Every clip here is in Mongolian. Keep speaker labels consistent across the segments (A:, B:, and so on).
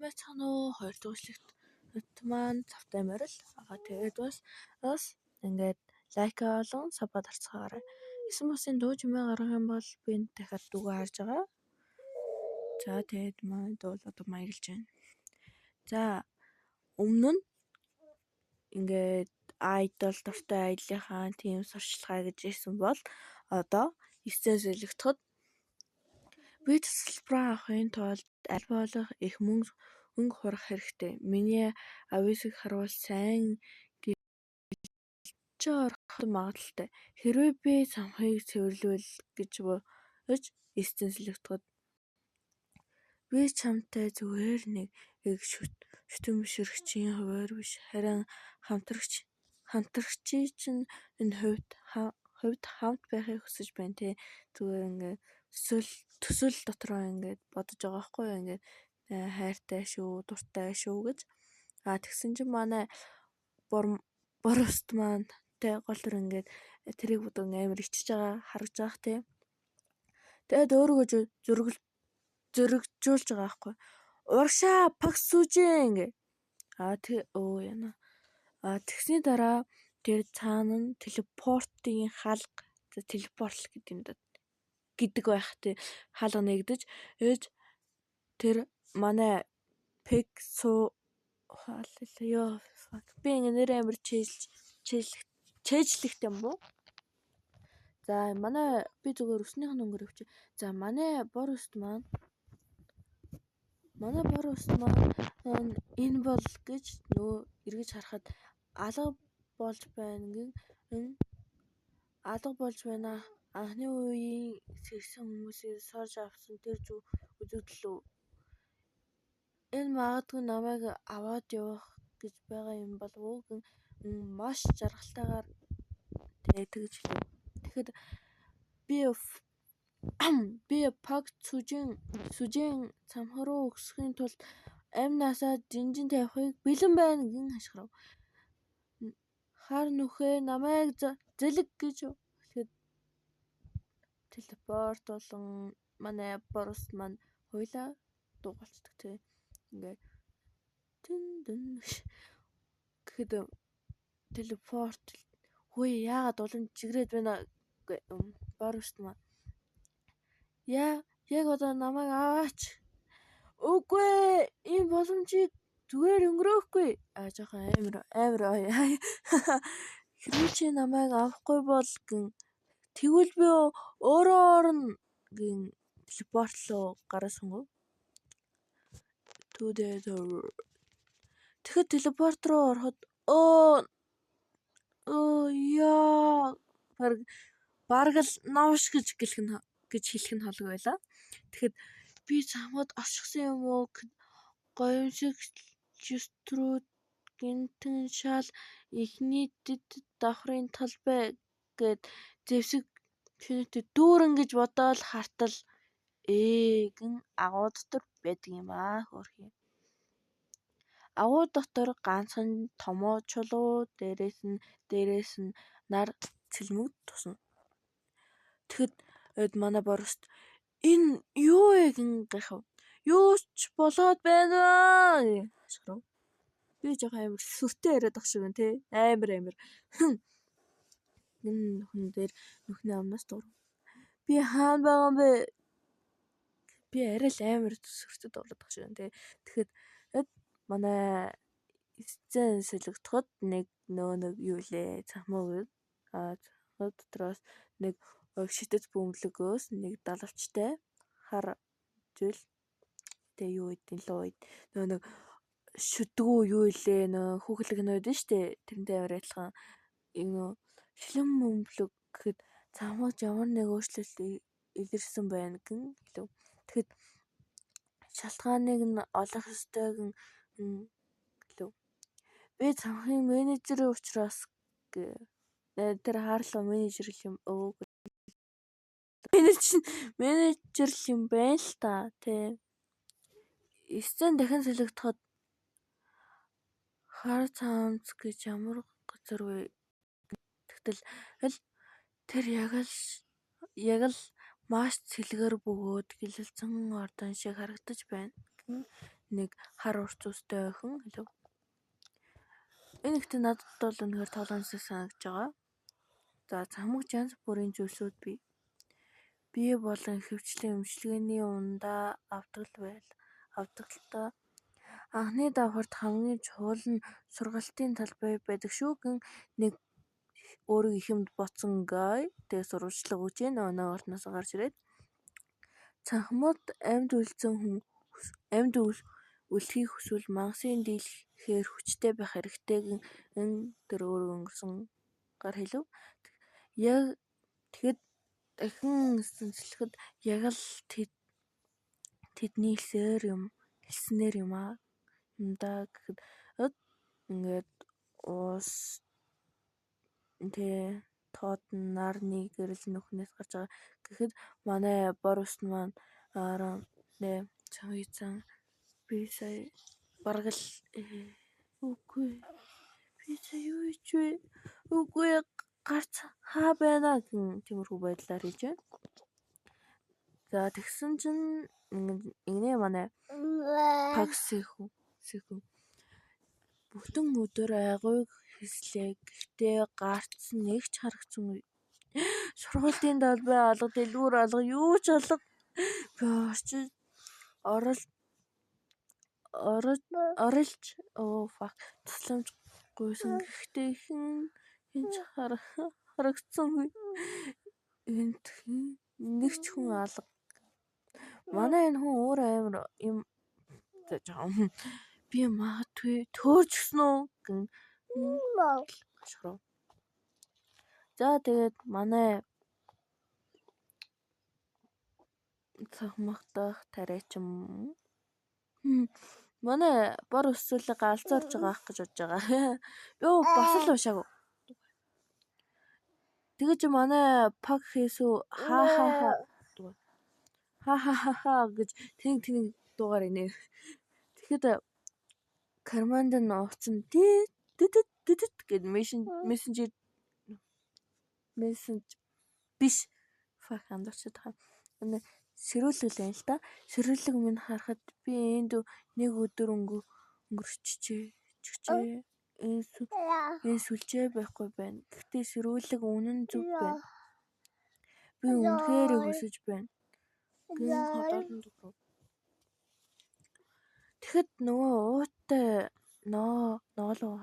A: байцгаана уу? 2 дугаар шлэгт маань завтай морил. Тэгээд бас ингээд лайк болон сабад харцгаарай. 9 бусын дуу чимээ гаргах юм бол би энэ дахиад дүүгээ харж байгаа. За тэгээд маань дуу одоо маяглаж байна. За өмнө нь ингээд айдол дуртай аяллахаа тийм сурчлагаа гэж ирсэн бол одоо 9-ээс солигдоход би тасалбараа авахын тулд аль болох их мөнгө хурах хэрэгтэй. Миний ависыг харуул сайн гэлж орох магадaltaй. Хэрвээ би самхийг цэвэрлэвэл гэж бодож 9-ээс солигдоход би чамтай зүгээр нэг их шүтэн бишрэгчийн хувиар биш харин хамтрагчийн энэ хувьд хамт байхыг хүсэж байна те. Зүгээр ингээд төсөл дотроо ингээд бодож байгаа байхгүй юу, ингээд хайртай шүү, дуртай шүү гэж. Тэгсэн чинь манай борст маань те гол төр ингээд тэрийг бодон амар ичиж байгаа харагдаж байгаа те. Тэгээд өөрийгөө зөрөгжүүлж байгаа байхгүй. Урагшаа пакс сүүжин гэ. Яна. Тэгсний дараа тэр цаана нь телепортын хаалга телепорт гэдэг байх те. Хаалга нэгдэж ээж тэр манай пик би нэр амир чэйжлэхтэй юм уу? За манай би зүгээр өснийх нь өнгөр өвч. За манай борст маань энэ бол гэж нөгөө эргэж харахад алга болж байна. Анхны үеийн сэрсэн хүмүүсээс сорж авсан тэр зүг үзэгдэл. Энэ магадгүй намайг аваад явах гэж байгаа юм болов уу? Маш жаргалтайгаар тэгж хэлв. Тэгэхэд би пак сүжин цамхаа руу өсөхийн тулд амнасаа жинжин тавихыг бэлэн байна гин хашгирав. Хар нүхээ намайг зэлэг гэж хэлэхэд телепорт болон манай борст маань хойлоо дуугалцдаг те. Ингээд гэхэд телепорт хөөе яагаад улам чигрээд байна борст маань. Яг одоо намайг аваач. Үгүй ийм боломжийг зүгээр өнгөрөөхгүй. Жоохон амар хэрвээ чи намайг авахгүй бол тэгвэл би өөрөө орно гин телепорт руу гараа сунгав. Тэгэхэд телепорт руу ороход бараг л навш гэж хэлэх нь холог байлаа. Тэгэхэд би цамхад орчихсан юм уу? Гоёмшиг жистрүүд гинтэн шал ихний дэд давхрын талбай гэд зэвсэг шинэтэй дүүрэн гэж бодоод хартал гин агуу дотор байдаг юм хөөрхий. Агуу дотор ганцхан томоо чулуу дээрээс нь нар цэлмэг тусна. Тэгэхэд манай борст энэ юу вэ гин гайхав. Юу ч болоод байна. Би жоохон амар сүртэй яриад ах шиг байна те. Амар. Хүн дээр нүхний амнаас дуур. Би хаана байгаа юм бэ? Би арай л амар сүртэй дуулаад ах шиг байна те. Тэгэхэд манай эцэн солигдоход нэг юу лээ цахмаа гээд дотроос нэг шидэц бөмбөлөгөөс нэг далавчтай хар зүйл тэ юу гэдэг лөө нэг шүдгүү юу илээ хүүхэлэг нүүд нь штэ тэрнтэй амар адилхан шилэн бөмбөлөг гэхэд цамхаг ямар нэг өөрчлөлт илэрсэн байна гэн хэлв. Тэгэхэд шалтгааныг нь олох ёстой гэн хэлв. Би цамхын менежерийн учраас тэр хаарлаа менежер юм менежер юм байна л та тий. 9 дахин солигдоход хар цаамц гэж ямар газар вэ? Тэгтэл тэр яг л маш цэлгэр бөгөөд гэлэлцэн ордон шиг харагдаж байна. нэг хар урт устай охин хэлв. Энэ ихтэй надад бол үнэхээр тоглоомсоо санагдж байгаа. За хамаг янз бүрийн зүйлсүүд бие болон ихэвчлэн эмчилгээний ундаа авдаг л та. Анхны давхарт хамгийн чухал нь сургалтын талбай байдаг шүү гэн нэг өөрийг ихэмд боцсон гай тэгээ сурвалжлага өгч нөгөө орноос гарч ирээд цанхмад амьд үлдэхийг хүсвэл мангасын дийлэхээр хүчтэй байх хэрэгтэй гэн тэр өөрөө өнгөрсөн гар хэлв. Тэгэхэд дахин эсэнслэхэд яг л тэдний хэлснээр юм да гэхэд ингээд уус тоод нарны гэрэл нүхнээс гарч байгаа гэхэд манай бор ус маань цанхийцан би сая бараг л үгүй би сая юу хийж вэ? Үгүй гарц хаа байна гэн тиймэрхүү байдлаар хийж байна. За тэгсэн чинь ингэнэ манай паксихүү бүтэн өдөр айгүйг хэслээ. Гэхдээ гарц нэг ч харагдсангүй. Сургуулийн талбай алга, дэлгүүр алга, юу ч алга. Би орилж тусламжгүйсэн. Гэхдээ энэ ч харагдсангүй. Энд нэг ч хүн алга. Манай энэ хүн өөр амар юм зааж би магадгүй төөрч гсэн үү гэн шороо. За тэгээд манай цахмагдах тариачин манай бор өсвөлийг галзуурж байгаа гэж бодож байгаа. Йоо бас л уушаагүй. Тэгэж манай пак хийсүү ха гэж тэнэг дуугаар инээ. Тэгэхэд карманд нь уцсан гэд мессенжер биш андуурчаад байгаа. Сэрүүлэг л та. Сэрүүлэг минь харахад би энд нэг өдөр өнгөрчихжээ. Энэ сүлжээ байхгүй байна. Гэхдээ сэрүүлэг үнэн зөв байна. Би үнэхээр хүсэж байна. Гэн хотоодон дурав. Тэгэхэд нөгөө уутай ноолоо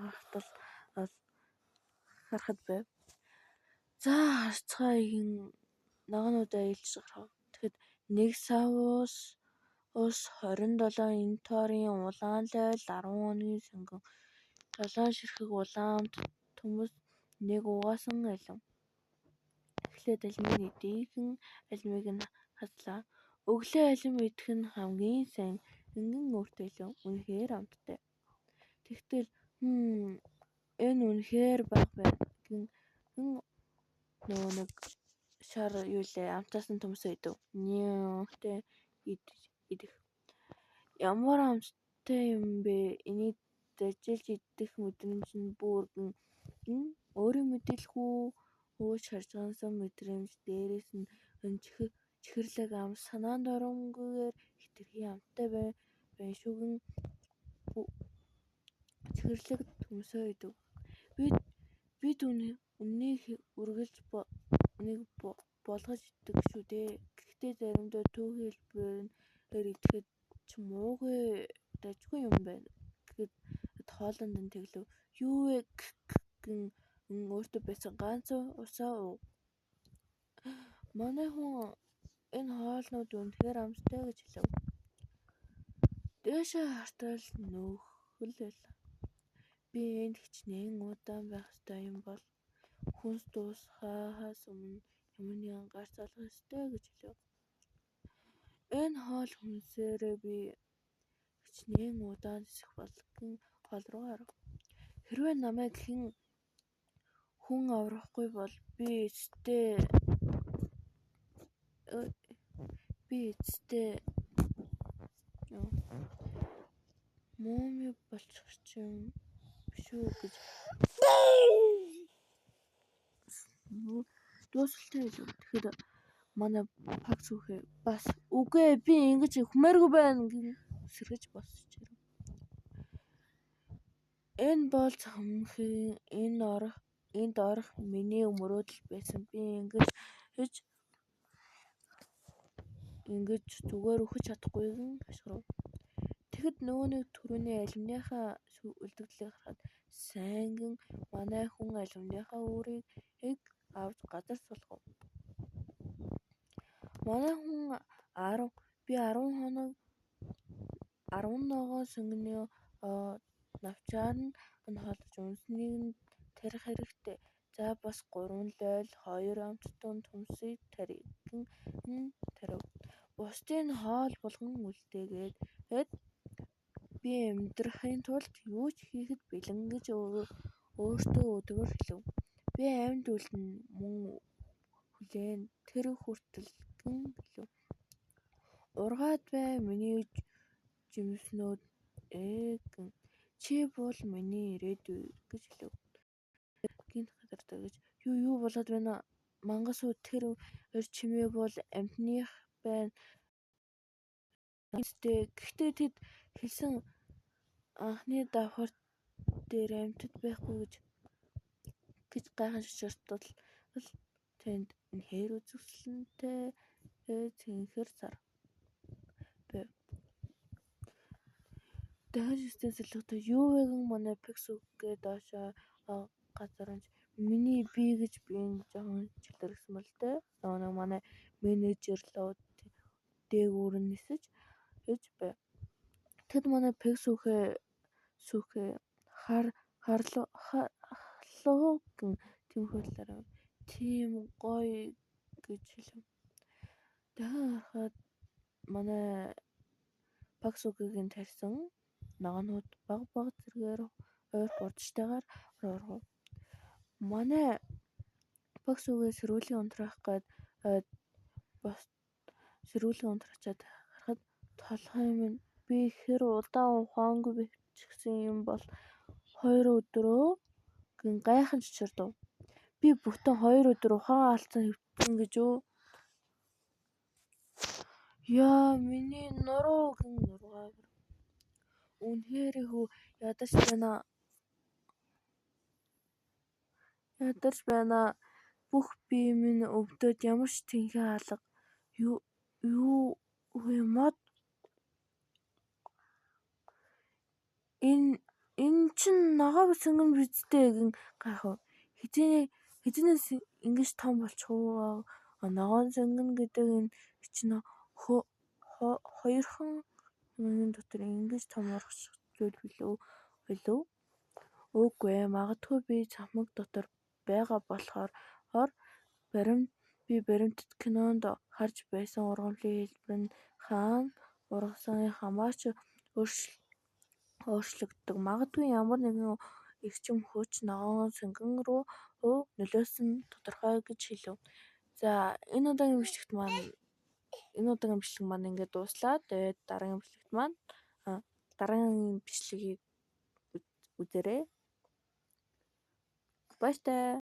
A: харахад байв. За харцгаая ногоонуудаа илж гарав. Тэгэхэд нэг сав ус 27 инторийн улаан лойл 10 оны сонгон долоон ширхэг улаамт төмөс нэг угаасан алив. Эхлээд алимыг идээхэн алимыг нь хаслаа. Өглөө алим идэх нь хамгийн сайн. Ингэн өөртөө хэлв. Үнэхээр амттай. Тэгтэл энэ үнэхээр бага байна гэн нөгөө нэг шар юу лээ амтаасан төмсөө идэв. Нёохтэй идэх. Ямар амттай юм бэ? Энийг зажилж идэх мэдрэмж нь бүр өөрийн мэдээлгүй ууж харжгаансан мэдрэмж дээрээс нь чихэрлэг ам санаанд оронгүйгээр хэтэрхий амттай байна шүү гэн чихэрлэг төмсөө идэв. Бид үннийг үргэлж болгож иддэг шүү дээ. Гэхдээ заримдаа түүхий хэлбэрээр идэхэд ч муугүй дажгүй юм байна. Гэхэд хоолонд нь тэглэв. Юу вэ гэн өөртөө байсан ганц усаа уув. Манай хүн энэ хоолнууд үнэхээр амттай гэж хэлв. Дээшээ хартвал нөхөл байлаа. Би энд хичнээн удаан байх ёстой юм бол хүнс дуусахаас өмнө юмны гарц алгах ёстой гэж хэлв. Энэ хоол хүнсээрээ би хичнээн удаан зэсэх болгон хоол руу оров. Хэрвээ намайг хүн аврахгүй бол би эцэстээ мууми болчих юм шүү гэж дуусалтай хэлв. Тэгэхээр манай пак сүхэ бас үгүй би ингэж хүмээргүй байна гэн сэргэж босч ирэв. Энэ бол цамхын энд орох миний мөрөөдөл байсан. Би ингэж зүгээр үхэж чадахгүйгэн хашгирав. Тэгэхэд нөгөө нэг түрүүний алимныхаа үлдэгдлийг харахад сайнгин манай хүн алимныхаа үүрийг авч газар суулгав. Манай хүн 10 ногоон сонгины навчаар нь холдож үнэснийг нь тарих хэрэгтэй. За бас 3 лойл 2 амттан төмсийг тарив. Бусдын хоол болгон үлдээгээд би амьдрахын тулд юу ч хийхэд бэлэн гэж өөртөө өдгөр хэлэв. Би амьд үлдэнэ мөн хүлээнэ тэр хүртэл гэн хэлэв. Ургаад бай миний жимснүүд гэн. Чи бол миний ирээдүй гэж хэлэв. Гинт гадардаг гэж юу болоод байна. Мангас уу тэр чимээ бол амьтных байна. Гэхдээ тэд хэлсэн анхны давхар дээр амьтад байхгүй гэж гайхан шаширтал тэнд үнэхээр үзэсгэлэнтэй цэнхэр сар байв. Дахиж өстөө солиотой юу вэ гэн манай Пиксүгээ доошоо газаранч миний би гэж биеийн жоохон чилэрсэн бол тэ. Нөгөө манай менежер лөө дээгүүр нь нисэж байв. Тэд манай Пиксүхээ харлуу гэн тэмхүүлээрээ тийм гоё гэж хэлв. Дахин харахад манай Пиксүгийн тарьсан ногоонууд баг зэргээр ойр хурдтайгаар оров. Манай Пиксүгээ сэрүүлийн унтраах гээд унтрачаад харахад толгой минь би хэр удаан ухаангүй бэвчихсэн юм бол 2 өдрөө гэн гайхан шаширдав. Би бүтэн 2 өдөр ухаагаа алдсан хэвтсэн гэж үү. Яа миний нуруу гэн нургаав. Үнэхээр хүү ядарч байна. Бүх бие минь өвдөд ямар ч тэнхээ алга. Юу вэ мод? Энэ чинь ногоо сонгон биз дээ гэн гайхав. Хэзээс ингэж том болчих уу? Ногоон сонгон гэдэг энэ чинь 2хан минутын дотор ингэж том урагших зүйл билүү? Үгүй ээ магадгүй би цамхаг дотор байгаа болохоор би баримтат кинонд харж байсан ургамлын хэлбэр нь хаана ургасны хамаарч өөрчлөгддөг. Магадгүй ямар нэгэн эрчим хүч ногоон сонгон руу нөлөөлсөн нь тодорхой гэж хэлэв. За энэ удаагийн бичлэг маань ингээд дууслаа. Тэгээд дараагийн бичлэгийг үзээрэй. Баяртай.